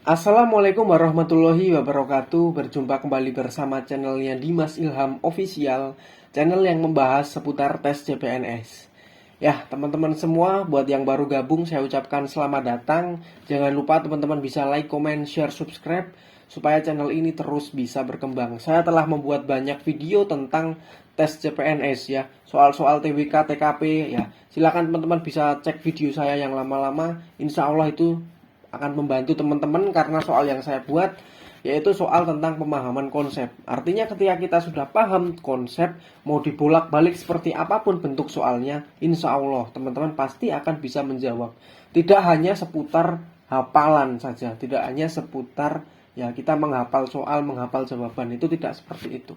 Assalamualaikum warahmatullahi wabarakatuh. Berjumpa kembali bersama channelnya Dimas Ilham Official, channel yang membahas seputar tes CPNS. Ya, teman-teman semua, buat yang baru gabung saya ucapkan selamat datang. Jangan lupa teman-teman bisa like, comment, share, subscribe supaya channel ini terus bisa berkembang. Saya telah membuat banyak video tentang tes CPNS ya, soal-soal TWK, TKP ya. Silakan teman-teman bisa cek video saya yang lama-lama. Insya Allah itu akan membantu teman-teman karena soal yang saya buat yaitu soal tentang pemahaman konsep. Artinya ketika kita sudah paham konsep, mau dibolak-balik seperti apapun bentuk soalnya, insya Allah teman-teman pasti akan bisa menjawab. Tidak hanya seputar hafalan saja, tidak hanya seputar ya kita menghafal soal, menghafal jawaban, itu tidak seperti itu.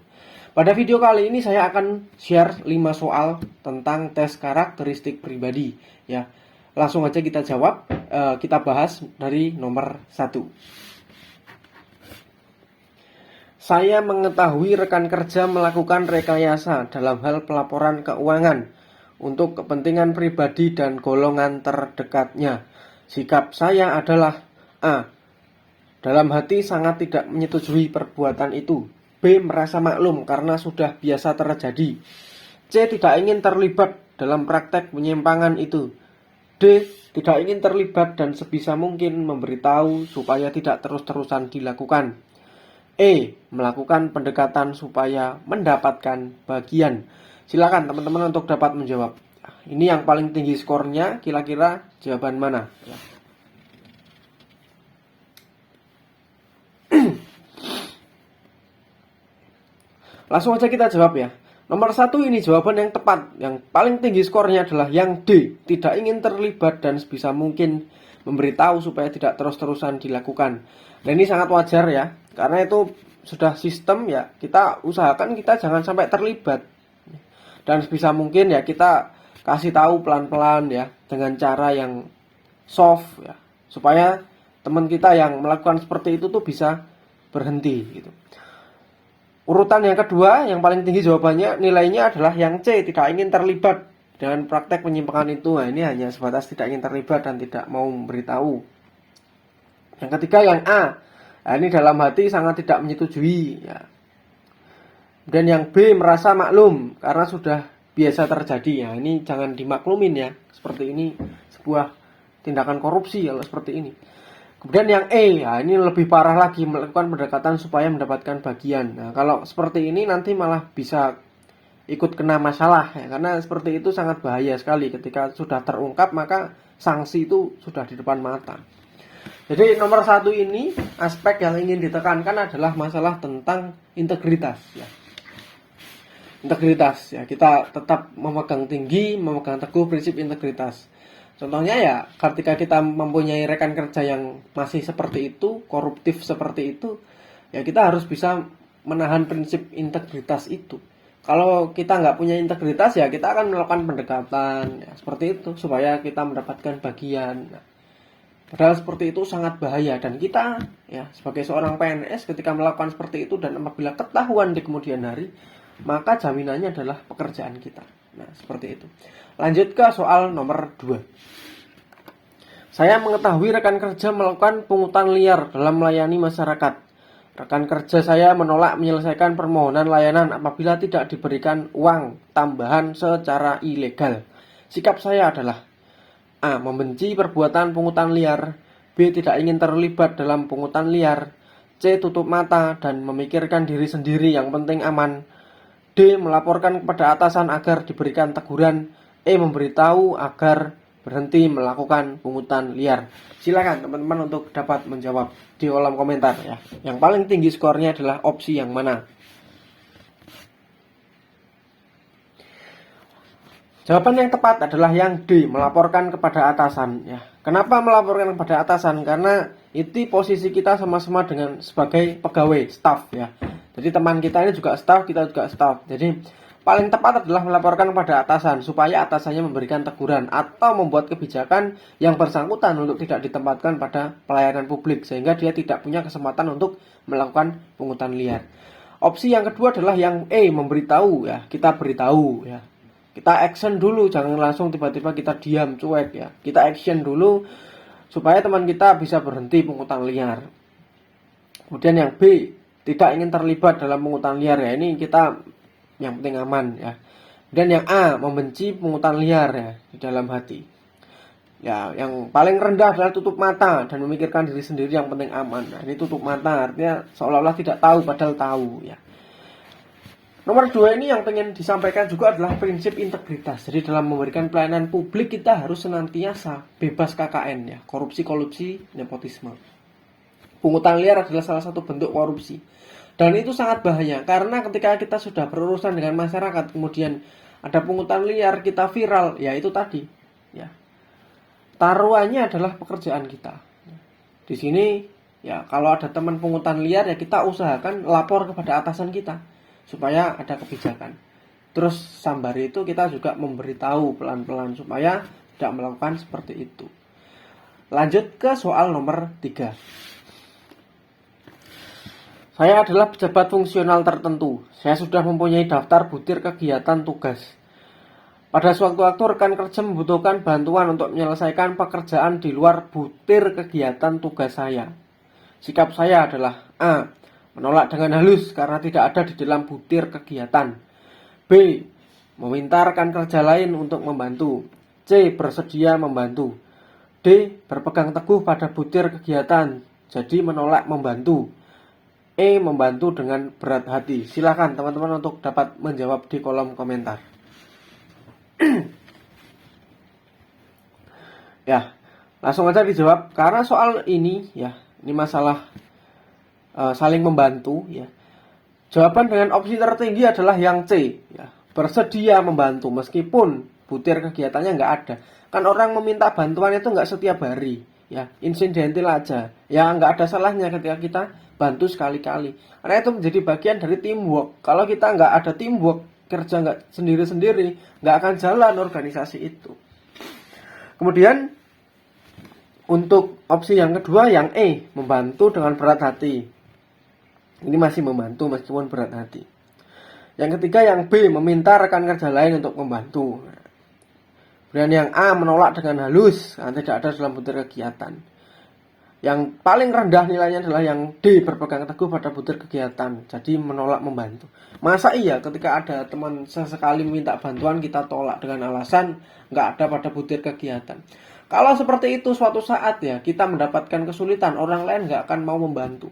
Pada video kali ini saya akan share 5 soal tentang tes karakteristik pribadi ya. Langsung aja kita jawab, kita bahas dari nomor 1. Saya mengetahui rekan kerja melakukan rekayasa dalam hal pelaporan keuangan untuk kepentingan pribadi dan golongan terdekatnya. Sikap saya adalah A. Dalam hati sangat tidak menyetujui perbuatan itu. B. Merasa maklum karena sudah biasa terjadi. C. Tidak ingin terlibat dalam praktek penyimpangan itu. D. Tidak ingin terlibat dan sebisa mungkin memberitahu supaya tidak terus-terusan dilakukan. E. Melakukan pendekatan supaya mendapatkan bagian. Silakan teman-teman untuk dapat menjawab. Ini yang paling tinggi skornya, kira-kira jawaban mana? Langsung aja kita jawab ya. Nomor 1 ini jawaban yang tepat. Yang paling tinggi skornya adalah yang D. Tidak ingin terlibat dan sebisa mungkin memberitahu supaya tidak terus-terusan dilakukan. Dan ini sangat wajar ya. Karena itu sudah sistem ya. Kita usahakan kita jangan sampai terlibat. Dan sebisa mungkin ya kita kasih tahu pelan-pelan ya. Dengan cara yang soft ya. Supaya teman kita yang melakukan seperti itu tuh bisa berhenti gitu. Urutan yang kedua, yang paling tinggi jawabannya, nilainya adalah yang C, tidak ingin terlibat dengan praktek penyimpangan itu. Nah, ini hanya sebatas tidak ingin terlibat dan tidak mau memberitahu. Yang ketiga, yang A, nah, ini dalam hati sangat tidak menyetujui. Ya. Dan yang B, merasa maklum karena sudah biasa terjadi. Ya, ini jangan dimaklumin ya, seperti ini sebuah tindakan korupsi kalau seperti ini. Kemudian yang E, ya ini lebih parah lagi, melakukan pendekatan supaya mendapatkan bagian. Nah, kalau seperti ini nanti malah bisa ikut kena masalah ya, karena seperti itu sangat bahaya sekali. Ketika sudah terungkap maka sanksi itu sudah di depan mata. Jadi nomor 1 ini aspek yang ingin ditekankan adalah masalah tentang integritas ya. Integritas ya, kita tetap memegang tinggi, memegang teguh prinsip integritas. Contohnya ya, ketika kita mempunyai rekan kerja yang masih seperti itu, koruptif seperti itu, ya kita harus bisa menahan prinsip integritas itu. Kalau kita nggak punya integritas ya kita akan melakukan pendekatan ya, seperti itu supaya kita mendapatkan bagian. Nah, padahal seperti itu sangat bahaya dan kita ya sebagai seorang PNS ketika melakukan seperti itu dan apabila ketahuan di kemudian hari, maka jaminannya adalah pekerjaan kita. Nah, seperti itu. Lanjut ke soal nomor 2. Saya mengetahui rekan kerja melakukan pungutan liar dalam melayani masyarakat. Rekan kerja saya menolak menyelesaikan permohonan layanan apabila tidak diberikan uang tambahan secara ilegal. Sikap saya adalah A. Membenci perbuatan pungutan liar. B. Tidak ingin terlibat dalam pungutan liar. C. Tutup mata dan memikirkan diri sendiri yang penting aman. D. Melaporkan kepada atasan agar diberikan teguran. E. Memberitahu agar berhenti melakukan pungutan liar. Silakan teman-teman untuk dapat menjawab di kolom komentar ya. Yang paling tinggi skornya adalah opsi yang mana? Jawaban yang tepat adalah yang D, melaporkan kepada atasan ya. Kenapa melaporkan kepada atasan? Karena itu posisi kita sama-sama dengan sebagai pegawai, staff ya. Jadi teman kita ini juga staff, kita juga staff. Jadi paling tepat adalah melaporkan kepada atasan supaya atasannya memberikan teguran atau membuat kebijakan yang bersangkutan untuk tidak ditempatkan pada pelayanan publik sehingga dia tidak punya kesempatan untuk melakukan pungutan liar. Opsi yang kedua adalah yang E, memberitahu ya. Kita beritahu ya. Kita action dulu, jangan langsung tiba-tiba kita diam cuek ya. Kita action dulu supaya teman kita bisa berhenti pungutan liar. Kemudian yang B, tidak ingin terlibat dalam pungutan liar, ya ini kita yang penting aman ya. Dan yang A, membenci pungutan liar ya di dalam hati. Ya, yang paling rendah adalah tutup mata dan memikirkan diri sendiri, yang penting aman. Nah, ini tutup mata artinya seolah-olah tidak tahu padahal tahu ya. Nomor 2 ini yang pengen disampaikan juga adalah prinsip integritas. Jadi dalam memberikan pelayanan publik kita harus senantiasa bebas KKN ya, korupsi, nepotisme. Pungutan liar adalah salah satu bentuk korupsi. Dan itu sangat bahaya karena ketika kita sudah berurusan dengan masyarakat kemudian ada pungutan liar, kita viral, ya itu tadi ya. Taruhannya adalah pekerjaan kita. Di sini ya kalau ada teman pungutan liar ya kita usahakan lapor kepada atasan kita supaya ada kebijakan. Terus sambari itu kita juga memberitahu pelan-pelan supaya tidak melakukan seperti itu. Lanjut ke soal nomor 3. Saya adalah pejabat fungsional tertentu. Saya sudah mempunyai daftar butir kegiatan tugas. Pada suatu waktu rekan kerja membutuhkan bantuan untuk menyelesaikan pekerjaan di luar butir kegiatan tugas saya. Sikap saya adalah A, menolak dengan halus karena tidak ada di dalam butir kegiatan. B, meminta rekan kerja lain untuk membantu. C, bersedia membantu. D, berpegang teguh pada butir kegiatan, jadi menolak membantu. E, membantu dengan berat hati. Silakan teman-teman untuk dapat menjawab di kolom komentar. Ya, langsung aja dijawab karena soal ini ya, ini masalah saling membantu ya. Jawaban dengan opsi tertinggi adalah yang C ya, bersedia membantu meskipun butir kegiatannya nggak ada. Kan orang meminta bantuan itu nggak setiap hari ya, insidental aja ya, nggak ada salahnya ketika kita bantu sekali-kali karena itu menjadi bagian dari teamwork. Kalau kita nggak ada teamwork, kerja nggak sendiri-sendiri, nggak akan jalan organisasi itu. Kemudian untuk opsi yang kedua yang E, membantu dengan berat hati. Ini masih membantu meskipun berat hati. Yang ketiga yang B, meminta rekan kerja lain untuk membantu. Kemudian yang A, menolak dengan halus karena tidak ada dalam butir kegiatan. Yang paling rendah nilainya adalah yang D, berpegang teguh pada butir kegiatan, jadi menolak membantu. Masa iya ketika ada teman sesekali meminta bantuan kita tolak dengan alasan nggak ada pada butir kegiatan. Kalau seperti itu suatu saat ya kita mendapatkan kesulitan, orang lain nggak akan mau membantu.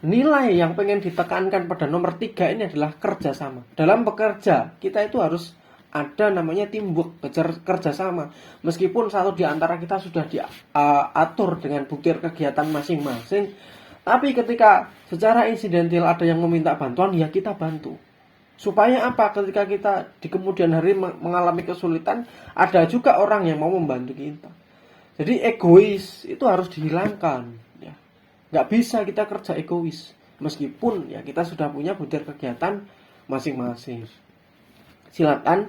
Nilai yang pengen ditekankan pada nomor 3 ini adalah kerjasama. Dalam bekerja kita itu harus ada namanya teamwork, kerjasama. Meskipun satu di antara kita sudah diatur dengan butir kegiatan masing-masing, tapi ketika secara insidental ada yang meminta bantuan, ya kita bantu. Supaya apa? Ketika kita di kemudian hari mengalami kesulitan, ada juga orang yang mau membantu kita. Jadi egois itu harus dihilangkan. Ya. Nggak bisa kita kerja egois, meskipun ya kita sudah punya butir kegiatan masing-masing. Silakan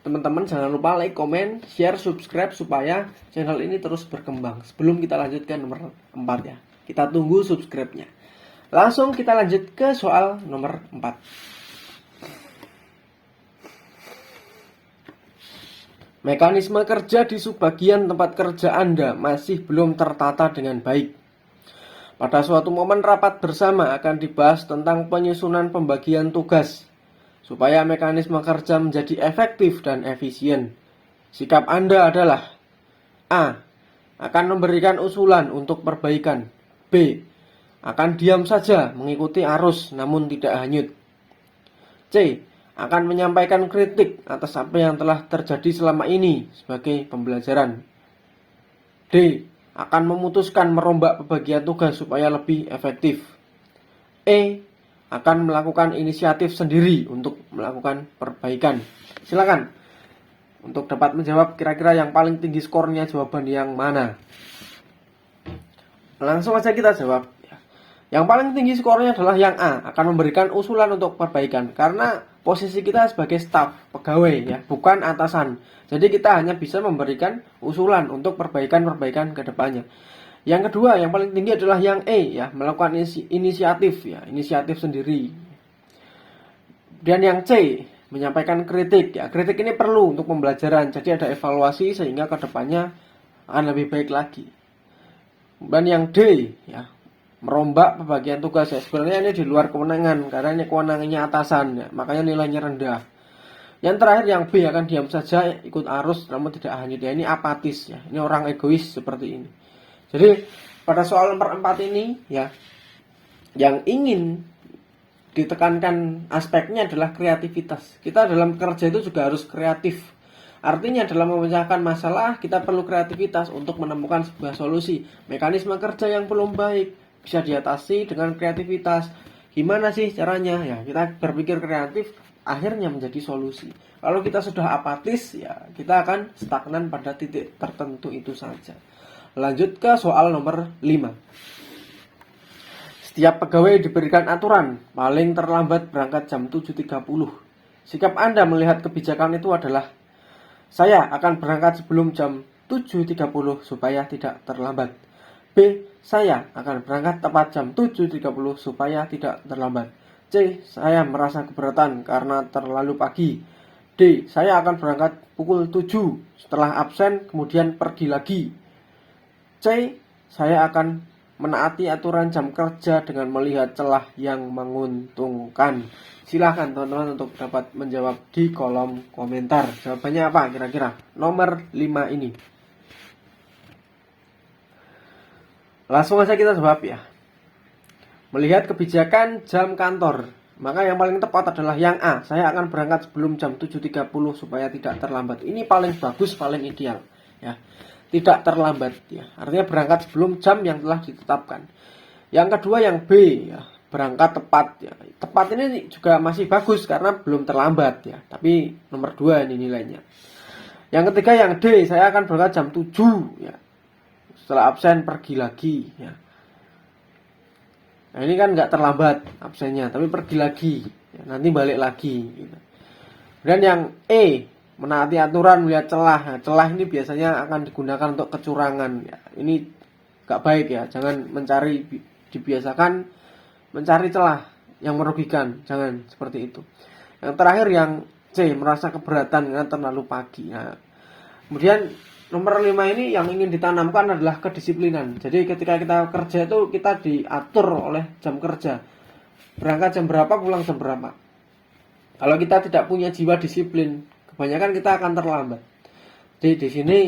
teman-teman jangan lupa like, komen, share, subscribe supaya channel ini terus berkembang. Sebelum kita lanjutkan nomor 4 ya, kita tunggu subscribe-nya. Langsung kita lanjut ke soal nomor 4. Mekanisme kerja di subbagian tempat kerja Anda masih belum tertata dengan baik. Pada suatu momen rapat bersama akan dibahas tentang penyusunan pembagian tugas supaya mekanisme kerja menjadi efektif dan efisien. Sikap Anda adalah A, akan memberikan usulan untuk perbaikan. B, akan diam saja mengikuti arus namun tidak hanyut. C, akan menyampaikan kritik atas apa yang telah terjadi selama ini sebagai pembelajaran. D, akan memutuskan merombak pembagian tugas supaya lebih efektif. E, akan melakukan inisiatif sendiri untuk melakukan perbaikan. Silakan untuk dapat menjawab kira-kira yang paling tinggi skornya jawaban yang mana. Langsung aja kita jawab. Yang paling tinggi skornya adalah yang A, akan memberikan usulan untuk perbaikan. Karena posisi kita sebagai staf, pegawai ya, bukan atasan. Jadi kita hanya bisa memberikan usulan untuk perbaikan-perbaikan ke depannya. Yang kedua, yang paling tinggi adalah yang E ya, melakukan inisiatif ya, inisiatif sendiri. Dan yang C, menyampaikan kritik ya. Kritik ini perlu untuk pembelajaran, jadi ada evaluasi sehingga ke depannya akan lebih baik lagi. Dan yang D ya, merombak pembagian tugas ya. Sebenarnya ini di luar kewenangan karena ini kewenangannya atasan ya, makanya nilainya rendah. Yang terakhir yang B akan diam saja ikut arus namun tidak hanyut ya, ini apatis ya. Ini orang egois seperti ini. Jadi pada soal nomor 4 ini ya, yang ingin ditekankan aspeknya adalah kreativitas. Kita dalam kerja itu juga harus kreatif. Artinya dalam memecahkan masalah kita perlu kreativitas untuk menemukan sebuah solusi. Mekanisme kerja yang belum baik bisa diatasi dengan kreativitas. Gimana sih caranya? Ya, kita berpikir kreatif akhirnya menjadi solusi. Kalau kita sudah apatis ya kita akan stagnan pada titik tertentu itu saja. Lanjut ke soal nomor 5. Setiap pegawai diberikan aturan paling terlambat berangkat jam 7.30. Sikap Anda melihat kebijakan itu adalah saya akan berangkat sebelum jam 7.30 supaya tidak terlambat. B. Saya akan berangkat tepat jam 7.30 supaya tidak terlambat. C. Saya merasa keberatan karena terlalu pagi. D. Saya akan berangkat pukul 7 setelah absen kemudian pergi lagi. C. Saya akan menaati aturan jam kerja dengan melihat celah yang menguntungkan. Silahkan teman-teman untuk dapat menjawab di kolom komentar. Jawabannya apa kira-kira? Nomor 5 ini. Langsung aja kita jawab ya. Melihat kebijakan jam kantor, maka yang paling tepat adalah yang A. Saya akan berangkat sebelum jam 7.30 supaya tidak terlambat. Ini paling bagus, paling ideal ya. Tidak terlambat ya. Artinya berangkat sebelum jam yang telah ditetapkan. Yang kedua yang B ya, berangkat tepat ya. Tepat ini juga masih bagus karena belum terlambat ya. Tapi nomor 2 ini nilainya. Yang ketiga yang D, saya akan berangkat jam 7 ya. Setelah absen pergi lagi ya. Nah ini kan nggak terlambat absennya, tapi pergi lagi ya, nanti balik lagi gitu. Dan yang E, menaati aturan melihat celah. Nah, celah ini biasanya akan digunakan untuk kecurangan ya. Ini nggak baik ya, jangan dibiasakan mencari celah yang merugikan, jangan seperti itu. Yang terakhir yang C, merasa keberatan karena terlalu pagi. Nah, kemudian nomor 5 ini yang ingin ditanamkan adalah kedisiplinan. Jadi ketika kita kerja itu kita diatur oleh jam kerja. Berangkat jam berapa, pulang jam berapa. Kalau kita tidak punya jiwa disiplin, kebanyakan kita akan terlambat. Jadi di sini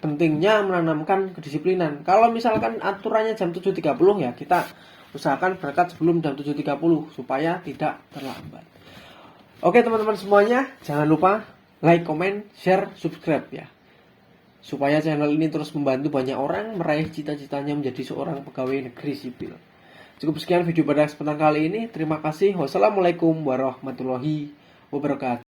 pentingnya menanamkan kedisiplinan. Kalau misalkan aturannya jam 7.30 ya kita usahakan berangkat sebelum jam 7.30 supaya tidak terlambat. Oke teman-teman semuanya, jangan lupa like, comment, share, subscribe ya. Supaya channel ini terus membantu banyak orang meraih cita-citanya menjadi seorang pegawai negeri sipil. Cukup sekian video pada kesempatan kali ini. Terima kasih. Wassalamualaikum warahmatullahi wabarakatuh.